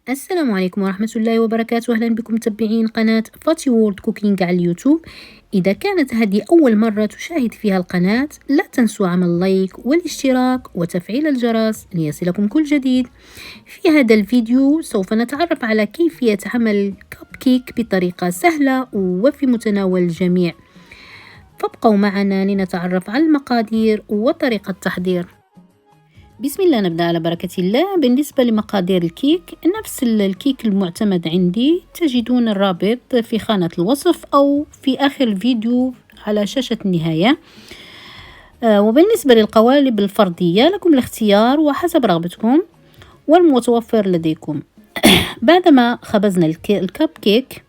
السلام عليكم ورحمة الله وبركاته. أهلا بكم متابعين قناة فاتي وورد كوكينج على اليوتيوب. إذا كانت هذه أول مرة تشاهد فيها القناة لا تنسوا عمل لايك والاشتراك وتفعيل الجرس ليصلكم كل جديد. في هذا الفيديو سوف نتعرف على كيفية عمل كب كيك بطريقة سهلة وفي متناول الجميع، فابقوا معنا لنتعرف على المقادير وطريقة التحضير. بسم الله، نبدأ على بركة الله. بالنسبة لمقادير الكيك، نفس الكيك المعتمد عندي، تجدون الرابط في خانة الوصف أو في آخر الفيديو على شاشة النهاية. وبالنسبة للقوالب الفردية لكم الاختيار وحسب رغبتكم والمتوفر لديكم. بعدما خبزنا الكب كيك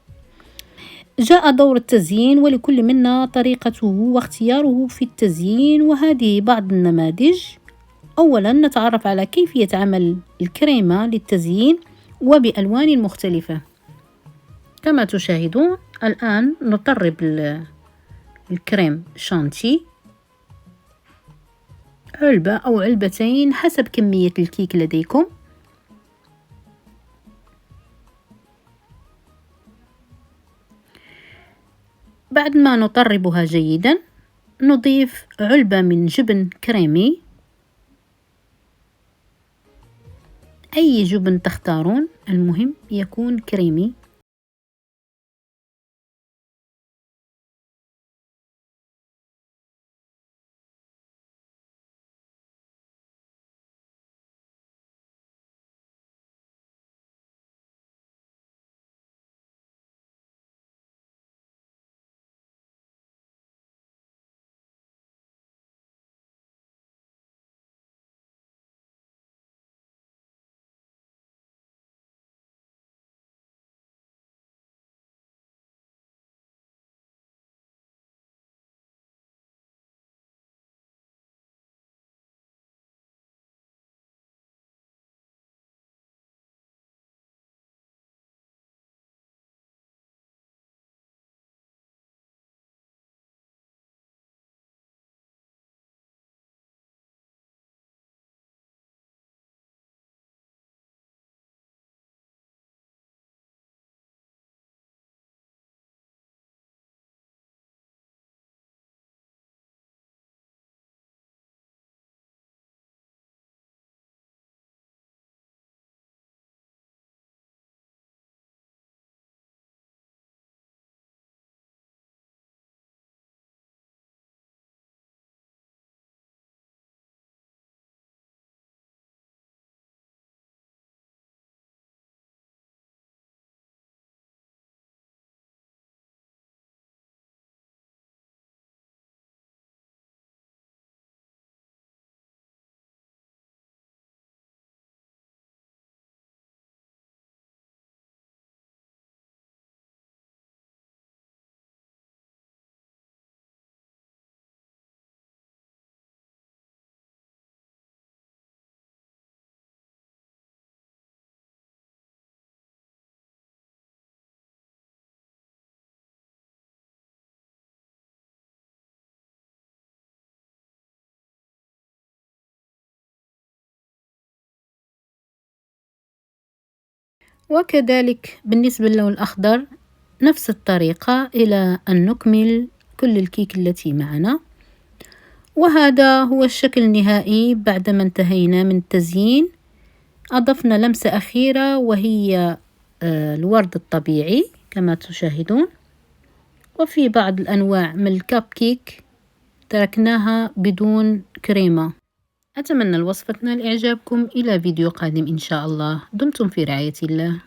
جاء دور التزيين، ولكل منا طريقته واختياره في التزيين، وهذه بعض النماذج. أولا نتعرف على كيفية عمل الكريمة للتزيين وبألوان مختلفة. كما تشاهدون الآن نطرب الكريم شانتي، علبة أو علبتين حسب كمية الكيك لديكم. بعد ما نطربها جيدا نضيف علبة من جبن كريمي، أي جبن تختارون، المهم يكون كريمي. وكذلك بالنسبة للون الأخضر نفس الطريقة إلى أن نكمل كل الكيك التي معنا. وهذا هو الشكل النهائي بعدما انتهينا من التزيين. أضفنا لمسة أخيرة وهي الورد الطبيعي كما تشاهدون، وفي بعض الأنواع من الكب كيك تركناها بدون كريمة. أتمنى الوصفة تنال إعجابكم. إلى فيديو قادم إن شاء الله. دمتم في رعاية الله.